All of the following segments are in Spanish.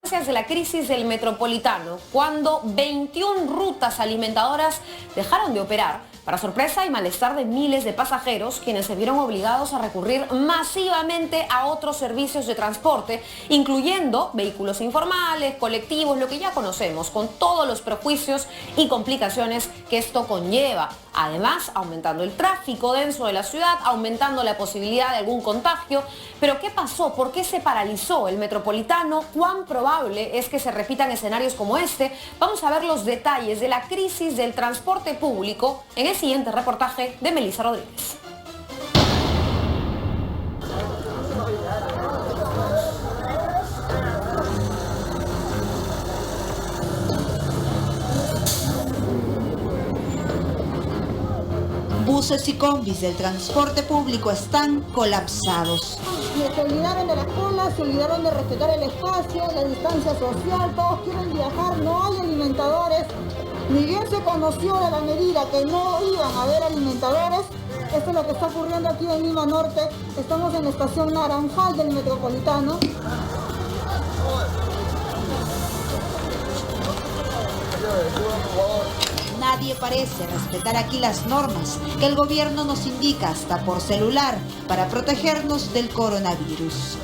de la crisis del Metropolitano, cuando 21 rutas alimentadoras dejaron de operar, para sorpresa y malestar de miles de pasajeros, quienes se vieron obligados a recurrir masivamente a otros servicios de transporte, incluyendo vehículos informales, colectivos, lo que ya conocemos, con todos los prejuicios y complicaciones que esto conlleva. Además, aumentando el tráfico denso de la ciudad, aumentando la posibilidad de algún contagio. Pero ¿qué pasó? ¿Por qué se paralizó el Metropolitano? ¿Cuán probable es que se repitan escenarios como este? Vamos a ver los detalles de la crisis del transporte público en el siguiente reportaje de Melissa Rodríguez. Buses y combis del transporte público están colapsados. Se olvidaron de las colas, se olvidaron de respetar el espacio, la distancia social, todos quieren viajar, no hay alimentadores. Ni bien se conoció de la medida que no iban a haber alimentadores, esto es lo que está ocurriendo aquí en Lima Norte. Estamos en la estación Naranjal del Metropolitano. Nadie parece respetar aquí las normas que el gobierno nos indica hasta por celular para protegernos del coronavirus.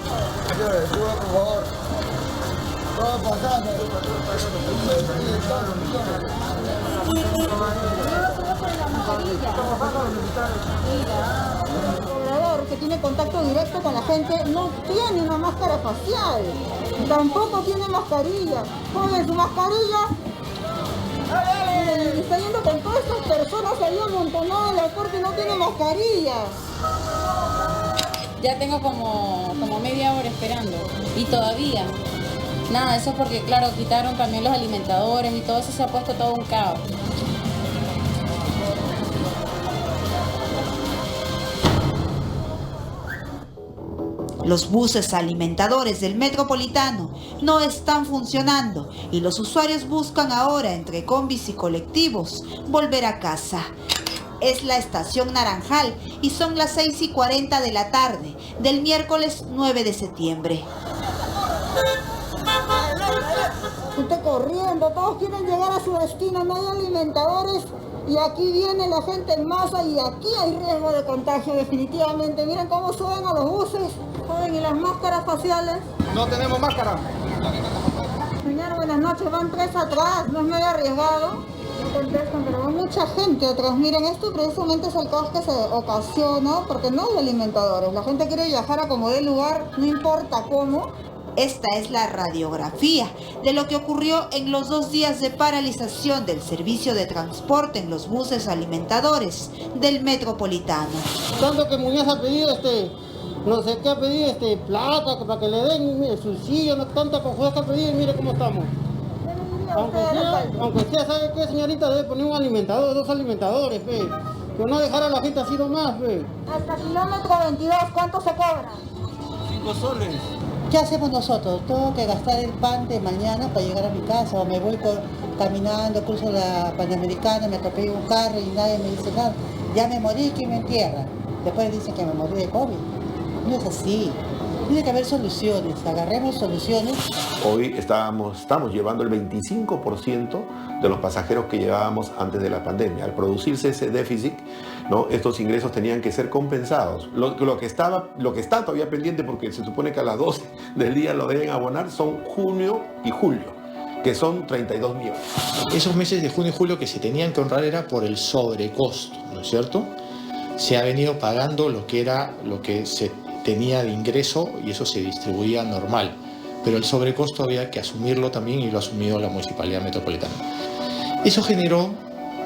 El cobrador que tiene contacto directo con la gente no tiene una máscara facial, tampoco tiene mascarilla. Pone su mascarilla. Está yendo con todas estas personas ahí amontonadas en la puerta y no tiene mascarilla. Ya tengo como media hora esperando y todavía nada, eso es porque claro, quitaron también los alimentadores y todo eso, se ha puesto todo un caos. Los buses alimentadores del Metropolitano no están funcionando y los usuarios buscan ahora, entre combis y colectivos, volver a casa. Es la estación Naranjal y son las 6:40 de la tarde del miércoles 9 de septiembre. Gente corriendo, todos quieren llegar a su destino, no hay alimentadores. Y aquí viene la gente en masa y aquí hay riesgo de contagio definitivamente. Miren cómo suben a los buses. Joven, ¿y las máscaras faciales? No tenemos máscara. Señor, buenas noches. Van 3 atrás, no es medio arriesgado. No contestan, pero va mucha gente atrás. Miren, esto precisamente es el caos que se ocasionó porque no hay alimentadores. La gente quiere viajar a como dé lugar, no importa cómo. Esta es la radiografía de lo que ocurrió en los 2 días de paralización del servicio de transporte en los buses alimentadores del Metropolitano. Tanto que Muñoz ha pedido no sé qué ha pedido, plata, para que le den el subsidio, no tanta confusión que ha pedido, y mire cómo estamos. Aunque sea, ¿sabe qué, señorita? Debe poner un alimentador, 2 alimentadores, fe. Que no dejar a la gente así nomás, fe. Hasta kilómetro 22, ¿cuánto se cobra? 5 soles. ¿Qué hacemos nosotros? Tengo que gastar el pan de mañana para llegar a mi casa, o me voy caminando, cruzo la Panamericana, me atropello un carro y nadie me dice nada. Ya me morí, ¿quién me entierra? Después dicen que me morí de COVID. No es así. Tiene que haber soluciones, agarremos soluciones. Hoy estamos llevando el 25% de los pasajeros que llevábamos antes de la pandemia. Al producirse ese déficit, ¿no? Estos ingresos tenían que ser compensados. Lo que está todavía pendiente, porque se supone que a las 12 del día lo deben abonar, son junio y julio, que son 32 millones. Esos meses de junio y julio que se tenían que honrar era por el sobrecosto, ¿no es cierto? Se ha venido pagando lo que se tenía de ingreso y eso se distribuía normal, pero el sobrecosto había que asumirlo también y lo ha asumido la Municipalidad Metropolitana. Eso generó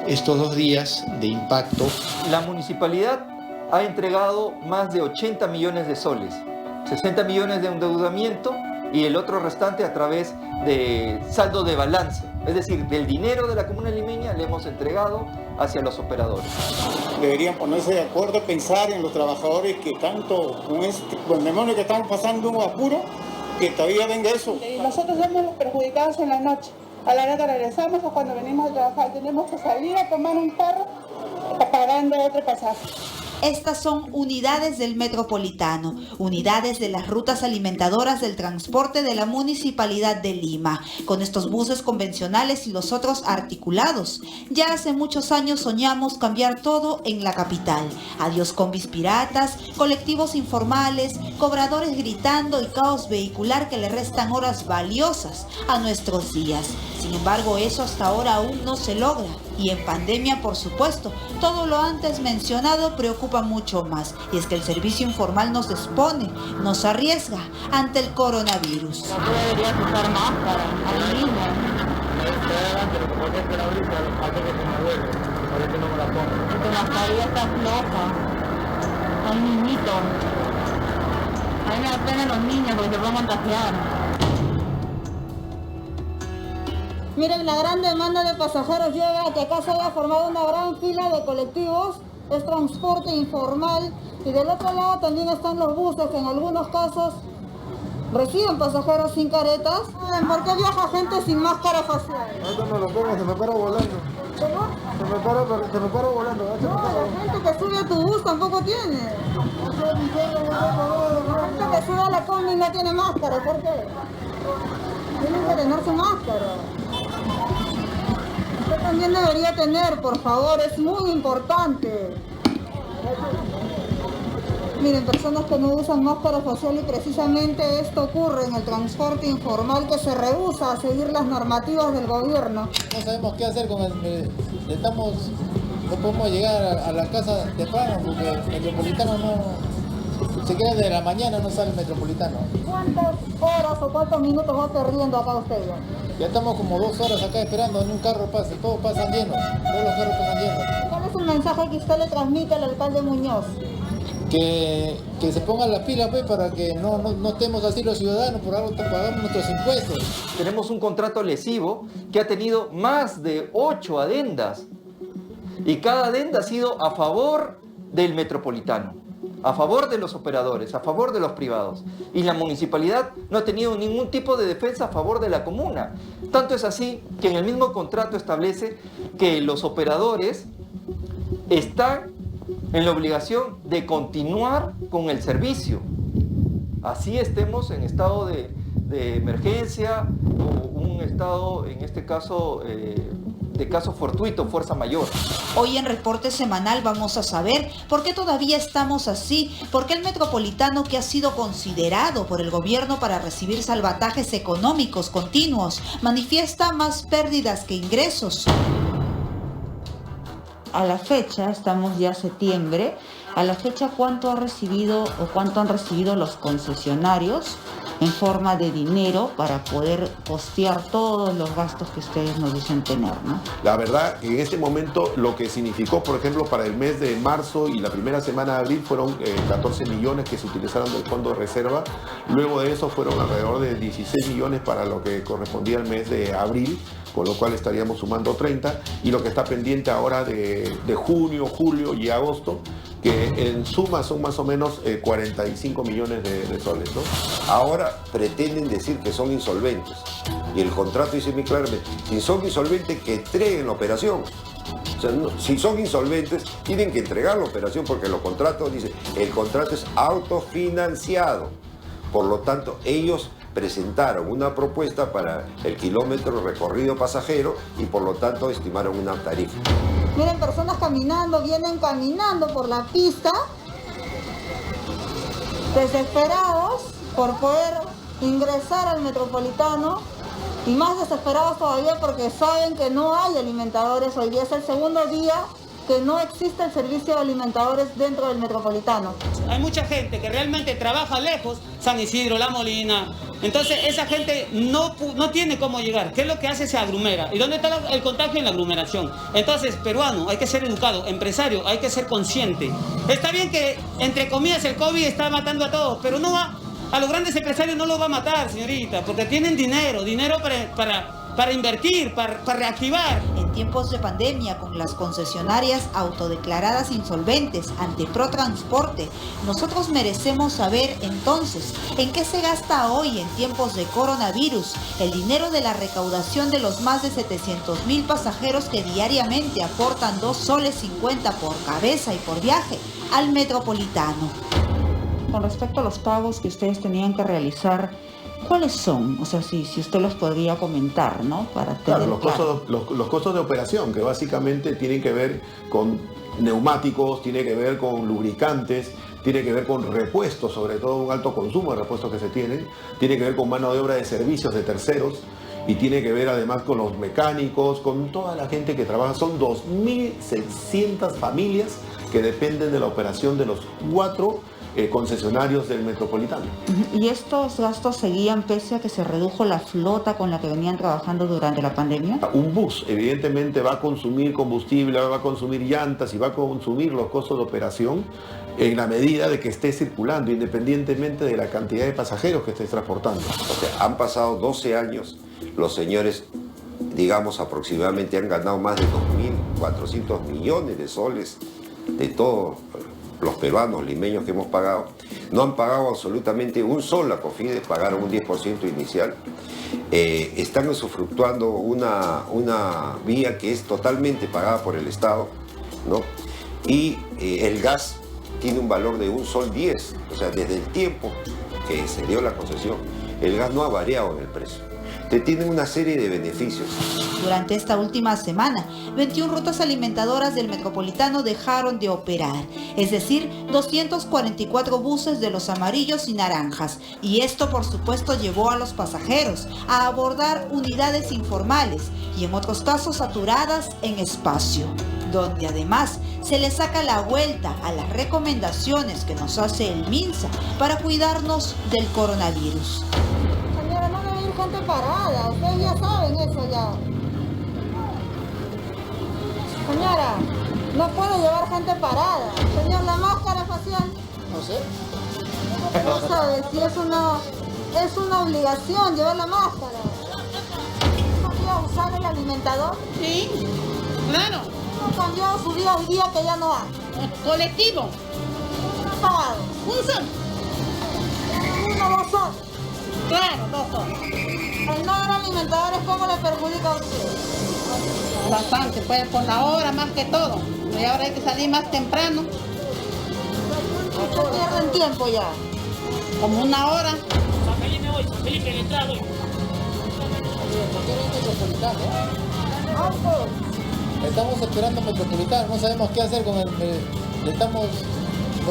estos 2 días de impacto. La municipalidad ha entregado más de 80 millones de soles, 60 millones de endeudamiento y el otro restante a través de saldo de balance, es decir, del dinero de la comuna limeña le hemos entregado hacia los operadores. Deberían ponerse de acuerdo, pensar en los trabajadores que tanto, con el demonio que están pasando un apuro, que todavía venga eso. Nosotros somos los perjudicados en la noche. A la hora que regresamos o cuando venimos a trabajar tenemos que salir a tomar un carro pagando otro pasaje. Estas son unidades del Metropolitano, unidades de las rutas alimentadoras del transporte de la Municipalidad de Lima, con estos buses convencionales y los otros articulados. Ya hace muchos años soñamos cambiar todo en la capital. Adiós combis piratas, colectivos informales, cobradores gritando y caos vehicular que le restan horas valiosas a nuestros días. Sin embargo, eso hasta ahora aún no se logra. Y en pandemia, por supuesto, todo lo antes mencionado preocupa mucho más. Y es que el servicio informal nos expone, nos arriesga ante el coronavirus. No deberías usar máscara, ahí mismo. Tu mascarilla está floja. Son niñitos. A mí me da pena los niños porque se pueden contagiar. Miren, la gran demanda de pasajeros lleva a que acá se haya formado una gran fila de colectivos, es transporte informal, y del otro lado también están los buses que en algunos casos reciben pasajeros sin caretas. ¿Por qué viaja gente sin máscara facial? Ahorita me lo pongo, se me para volando. ¿Cómo? Se me para volando. No, la gente que sube a tu bus tampoco tiene. La gente que sube a la combi no tiene máscara, ¿por qué? Tienen que tener su máscara. Usted también debería tener, por favor, es muy importante. Miren, personas que no usan máscara facial, y precisamente esto ocurre en el transporte informal, que se rehúsa a seguir las normativas del gobierno. No sabemos qué hacer con no podemos llegar a la casa temprano porque el Metropolitano no, se queda de la mañana, no sale el Metropolitano. ¿Cuántas horas o cuántos minutos va perdiendo acá usted? Ya estamos como 2 horas acá esperando, en un carro pase, todos pasan llenos, todos los carros pasan llenos. ¿Cuál es el mensaje que usted le transmite al alcalde Muñoz? Que se pongan las pilas pues, para que no estemos así los ciudadanos, por algo pagamos nuestros impuestos. Tenemos un contrato lesivo que ha tenido más de 8 adendas y cada adenda ha sido a favor del Metropolitano, a favor de los operadores, a favor de los privados. Y la municipalidad no ha tenido ningún tipo de defensa a favor de la comuna. Tanto es así que en el mismo contrato establece que los operadores están en la obligación de continuar con el servicio. Así estemos en estado de emergencia o un estado, en este caso, de caso fortuito, fuerza mayor. Hoy en Reporte Semanal vamos a saber por qué todavía estamos así, por qué el Metropolitano, que ha sido considerado por el gobierno para recibir salvatajes económicos continuos, manifiesta más pérdidas que ingresos. A la fecha, estamos ya septiembre, a la fecha cuánto ha recibido o cuánto han recibido los concesionarios en forma de dinero para poder costear todos los gastos que ustedes nos dicen tener, ¿no? La verdad, en este momento lo que significó, por ejemplo, para el mes de marzo y la primera semana de abril fueron 14 millones que se utilizaron del fondo de reserva. Luego de eso fueron alrededor de 16 millones para lo que correspondía al mes de abril, con lo cual estaríamos sumando 30, y lo que está pendiente ahora de junio, julio y agosto, que en suma son más o menos 45 millones de soles, ¿no? Ahora pretenden decir que son insolventes, y el contrato dice muy claramente, si son insolventes, que entreguen la operación. O sea, no, si son insolventes, tienen que entregar la operación, porque los contratos dicen, el contrato es autofinanciado. Por lo tanto, ellos presentaron una propuesta para el kilómetro recorrido pasajero y por lo tanto estimaron una tarifa. Miren, personas caminando, vienen caminando por la pista, desesperados por poder ingresar al Metropolitano, y más desesperados todavía porque saben que no hay alimentadores. Hoy día es el segundo día que no existe el servicio de alimentadores dentro del Metropolitano. Hay mucha gente que realmente trabaja lejos, San Isidro, La Molina. Entonces esa gente no tiene cómo llegar. ¿Qué es lo que hace? Se aglomera. ¿Y dónde está el contagio? En la aglomeración. Entonces, peruano, hay que ser educado. Empresario, hay que ser consciente. Está bien que, entre comillas, el COVID está matando a todos, pero no va, a los grandes empresarios no los va a matar, señorita, porque tienen dinero para invertir, para reactivar. en tiempos de pandemia con las concesionarias autodeclaradas insolventes ante Protransporte, nosotros merecemos saber entonces en qué se gasta hoy en tiempos de coronavirus el dinero de la recaudación de los más de 700.000 pasajeros que diariamente aportan 2 soles 50 por cabeza y por viaje al Metropolitano. Con respecto a los pagos que ustedes tenían que realizar, ¿cuáles son? O sea, si usted los podría comentar, ¿no? Para tener los costos de operación, que básicamente tienen que ver con neumáticos, tiene que ver con lubricantes, tiene que ver con repuestos, sobre todo un alto consumo de repuestos que se tiene que ver con mano de obra de servicios de terceros y tiene que ver además con los mecánicos, con toda la gente que trabaja. Son 2.600 familias que dependen de la operación de los 4 concesionarios del Metropolitano. ¿Y estos gastos seguían pese a que se redujo la flota con la que venían trabajando durante la pandemia? Un bus evidentemente va a consumir combustible, va a consumir llantas y va a consumir los costos de operación en la medida de que esté circulando, independientemente de la cantidad de pasajeros que esté transportando. O sea, han pasado 12 años, los señores, digamos, aproximadamente han ganado más de 2.400 millones de soles de todos los peruanos, limeños que hemos pagado. No han pagado absolutamente un sol a Cofidis, pagaron un 10% inicial. Están usufructuando una vía que es totalmente pagada por el Estado, ¿no? Y el gas tiene un valor de 1 sol 10, o sea, desde el tiempo que se dio la concesión, el gas no ha variado en el precio. Tienen una serie de beneficios. Durante esta última semana, 21 rutas alimentadoras del Metropolitano dejaron de operar, es decir, 244 buses de los amarillos y naranjas. Y esto, por supuesto, llevó a los pasajeros a abordar unidades informales y en otros casos saturadas en espacio, donde además se le saca la vuelta a las recomendaciones que nos hace el MINSA para cuidarnos del coronavirus. Señora, no debe ir gente parada, ustedes ya saben eso ya. Señora, no puede llevar gente parada. Señor, la máscara facial. No sé. No sabe si es una obligación llevar la máscara. ¿No cambió usar el alimentador? Sí, claro. ¿No cambió su día hoy día que ya no hay? Colectivo. ¿No ha pagado? Un sol. 1 o 2 soles. Claro, 2 soles. El no dar alimentadores, ¿cómo le perjudica a usted? Bastante, pues por la hora más que todo. Y ahora hay que salir más temprano. ¿Usted pierden tiempo ya? Como 1 hora. San Felipe hoy, San Felipe, le entrado hoy. ¿Por qué no hay Metropolitano? Ah, pues. Estamos esperando Metropolitano, no sabemos qué hacer con el... No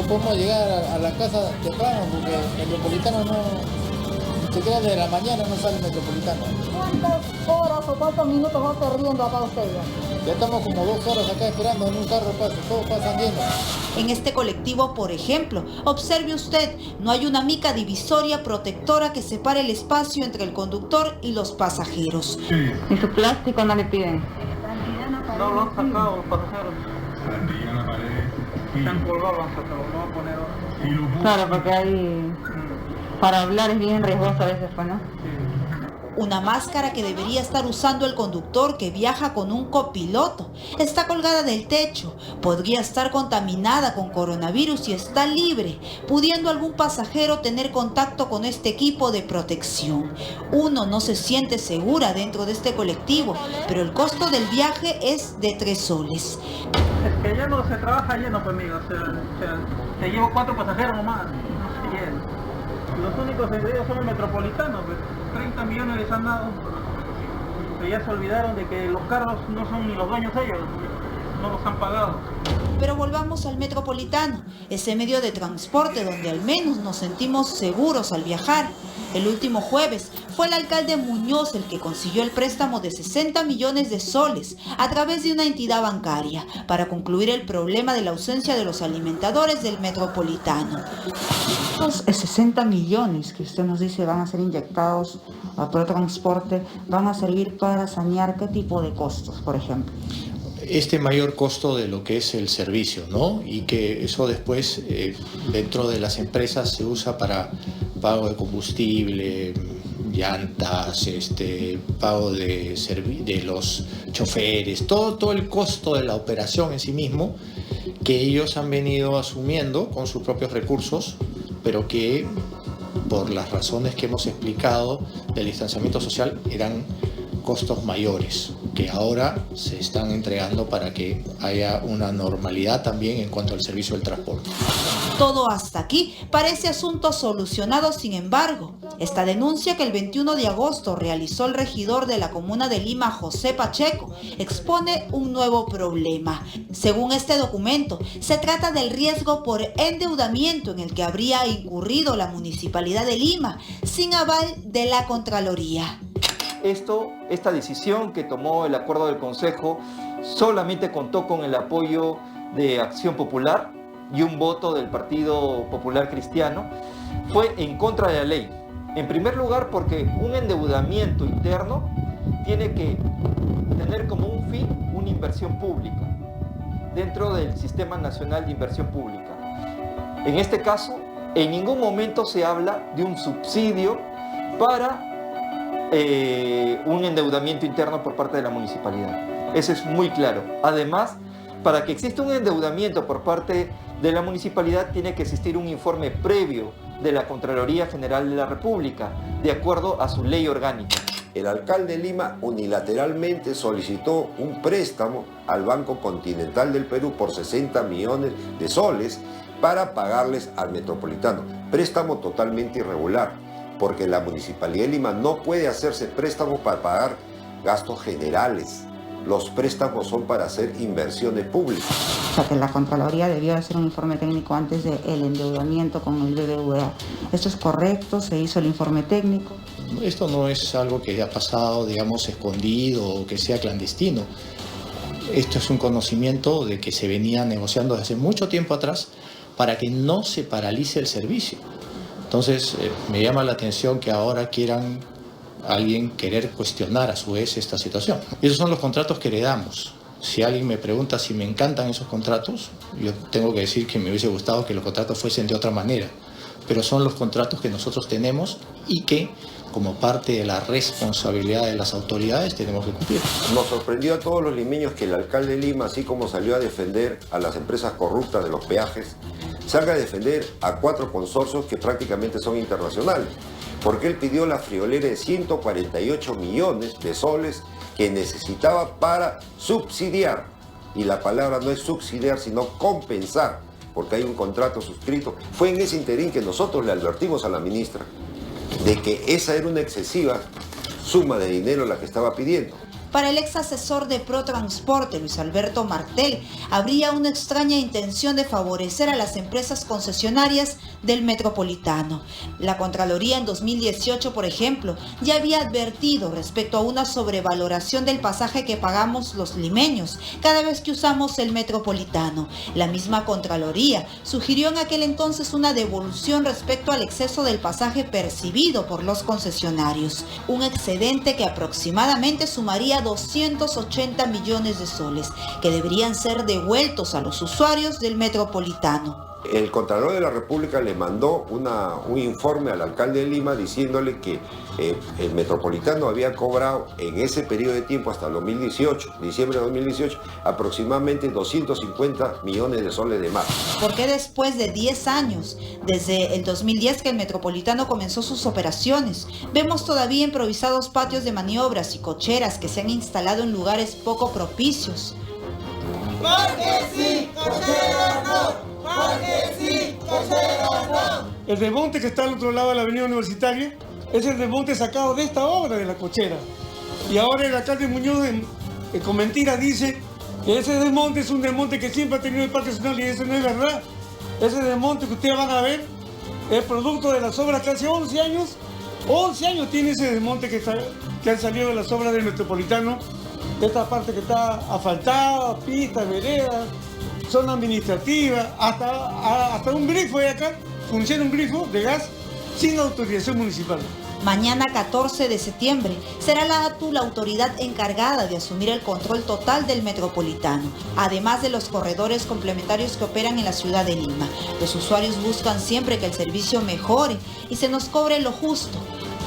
podemos llegar a la casa temprano porque el Metropolitano no... Se queda desde la mañana, no sale el Metropolitano. ¿Cuántas horas o cuántos minutos va perdiendo acá usted ya? Ya estamos como 2 horas acá esperando en un carro, todos pasan llenos. En este colectivo, por ejemplo, observe usted, no hay una mica divisoria protectora que separe el espacio entre el conductor y los pasajeros. ¿Y su plástico no le piden? No lo han sacado los pasajeros. Se han colgado, lo han sacado, lo van a poner ahora. Claro, porque hay... Para hablar es bien riesgoso a veces, ¿no? Una máscara que debería estar usando el conductor que viaja con un copiloto está colgada del techo, podría estar contaminada con coronavirus y está libre, pudiendo algún pasajero tener contacto con este equipo de protección. Uno no se siente segura dentro de este colectivo, pero el costo del viaje es de 3 soles. Es que ya no se trabaja lleno conmigo, o sea, te llevo 4 pasajeros nomás, no se llena. Los únicos engreídos son el Metropolitano, pues 30 millones les han dado, pero ya se olvidaron de que los carros no son ni los dueños ellos, no los han pagado. Pero volvamos al Metropolitano, ese medio de transporte donde al menos nos sentimos seguros al viajar. El último jueves fue el alcalde Muñoz el que consiguió el préstamo de 60 millones de soles a través de una entidad bancaria para concluir el problema de la ausencia de los alimentadores del Metropolitano. Los 60 millones que usted nos dice van a ser inyectados a Protransporte, ¿van a servir para sanear qué tipo de costos, por ejemplo? Este mayor costo de lo que es el servicio, ¿no? Y que eso después dentro de las empresas se usa para pago de combustible, llantas, pago de los choferes, todo el costo de la operación en sí mismo, que ellos han venido asumiendo con sus propios recursos, pero que por las razones que hemos explicado del distanciamiento social eran costos mayores, que ahora se están entregando para que haya una normalidad también en cuanto al servicio del transporte. Todo hasta aquí parece asunto solucionado. Sin embargo, esta denuncia que el 21 de agosto realizó el regidor de la comuna de Lima, José Pacheco, expone un nuevo problema. Según este documento, se trata del riesgo por endeudamiento en el que habría incurrido la Municipalidad de Lima, sin aval de la Contraloría. Esta decisión que tomó el acuerdo del Consejo solamente contó con el apoyo de Acción Popular y un voto del Partido Popular Cristiano. Fue en contra de la ley. En primer lugar, porque un endeudamiento interno tiene que tener como un fin una inversión pública dentro del Sistema Nacional de Inversión Pública. En este caso, en ningún momento se habla de un subsidio para un endeudamiento interno por parte de la municipalidad. Eso es muy claro. Además, para que exista un endeudamiento por parte de la municipalidad tiene que existir un informe previo de la Contraloría General de la República, de acuerdo a su ley orgánica. El alcalde de Lima unilateralmente solicitó un préstamo al Banco Continental del Perú por 60 millones de soles para pagarles al Metropolitano. Préstamo totalmente irregular, porque la Municipalidad de Lima no puede hacerse préstamos para pagar gastos generales. Los préstamos son para hacer inversiones públicas. O sea, que la Contraloría debió hacer un informe técnico antes del endeudamiento con el BBVA. ¿Esto es correcto? ¿Se hizo el informe técnico? Esto no es algo que haya pasado, digamos, escondido o que sea clandestino. Esto es un conocimiento de que se venía negociando desde hace mucho tiempo atrás para que no se paralice el servicio. Entonces, me llama la atención que ahora quieran alguien querer cuestionar a su vez esta situación. Y esos son los contratos que heredamos. Si alguien me pregunta si me encantan esos contratos, yo tengo que decir que me hubiese gustado que los contratos fuesen de otra manera. Pero son los contratos que nosotros tenemos y que, como parte de la responsabilidad de las autoridades, tenemos que cumplir. Nos sorprendió a todos los limeños que el alcalde de Lima, así como salió a defender a las empresas corruptas de los peajes, salga a defender a 4 consorcios que prácticamente son internacionales. Porque él pidió la friolera de 148 millones de soles que necesitaba para subsidiar. Y la palabra no es subsidiar, sino compensar, porque hay un contrato suscrito. Fue en ese interín que nosotros le advertimos a la ministra de que esa era una excesiva suma de dinero la que estaba pidiendo. Para el ex asesor de Protransporte, Luis Alberto Martel, habría una extraña intención de favorecer a las empresas concesionarias del Metropolitano. La Contraloría en 2018, por ejemplo, ya había advertido respecto a una sobrevaloración del pasaje que pagamos los limeños cada vez que usamos el Metropolitano. La misma Contraloría sugirió en aquel entonces una devolución respecto al exceso del pasaje percibido por los concesionarios, un excedente que aproximadamente sumaría 280 millones de soles, que deberían ser devueltos a los usuarios del Metropolitano. El Contralor de la República le mandó un informe al alcalde de Lima diciéndole que el Metropolitano había cobrado en ese periodo de tiempo hasta el 2018, diciembre de 2018, aproximadamente 250 millones de soles de más. ¿Por qué después de 10 años, desde el 2010 que el Metropolitano comenzó sus operaciones, vemos todavía improvisados patios de maniobras y cocheras que se han instalado en lugares poco propicios? ¡Porque sí, cocheras no! ¡Porque sí, cocheras no! El desmonte que está al otro lado de la avenida Universitaria es el desmonte sacado de esta obra de la cochera. Y ahora el alcalde Muñoz, con mentira, dice que ese desmonte es un desmonte que siempre ha tenido el Parque Nacional, y eso no es verdad. Ese desmonte que ustedes van a ver es producto de las obras que hace 11 años tiene ese desmonte que han salido de las obras del Metropolitano. Esta parte que está asfaltada, pistas, veredas, zona administrativa, hasta un grifo de acá, funciona un grifo de gas sin autorización municipal. Mañana 14 de septiembre será la ATU la autoridad encargada de asumir el control total del Metropolitano, además de los corredores complementarios que operan en la ciudad de Lima. Los usuarios buscan siempre que el servicio mejore y se nos cobre lo justo.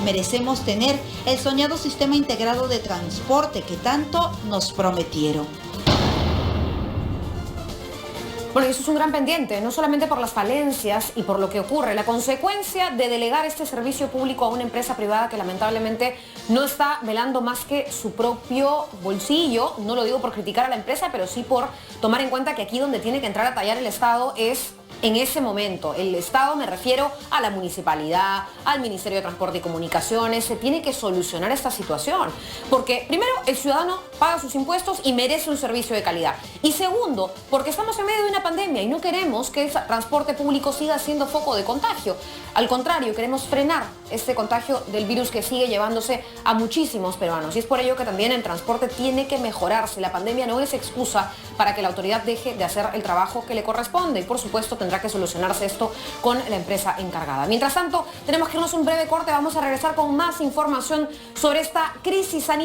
Merecemos tener el soñado sistema integrado de transporte que tanto nos prometieron. Bueno, y eso es un gran pendiente, no solamente por las falencias y por lo que ocurre, la consecuencia de delegar este servicio público a una empresa privada que lamentablemente no está velando más que su propio bolsillo. No lo digo por criticar a la empresa, pero sí por tomar en cuenta que aquí donde tiene que entrar a tallar el Estado es en ese momento. El Estado, me refiero a la municipalidad, al Ministerio de Transporte y Comunicaciones. Se tiene que solucionar esta situación. Porque primero, el ciudadano paga sus impuestos y merece un servicio de calidad. Y segundo, porque estamos en medio de una pandemia y no queremos que el transporte público siga siendo foco de contagio. Al contrario, queremos frenar este contagio del virus que sigue llevándose a muchísimos peruanos. Y es por ello que también el transporte tiene que mejorarse. La pandemia no es excusa para que la autoridad deje de hacer el trabajo que le corresponde. Y por supuesto tendrá que solucionarse esto con la empresa encargada. Mientras tanto, tenemos que irnos a un breve corte. Vamos a regresar con más información sobre esta crisis sanitaria.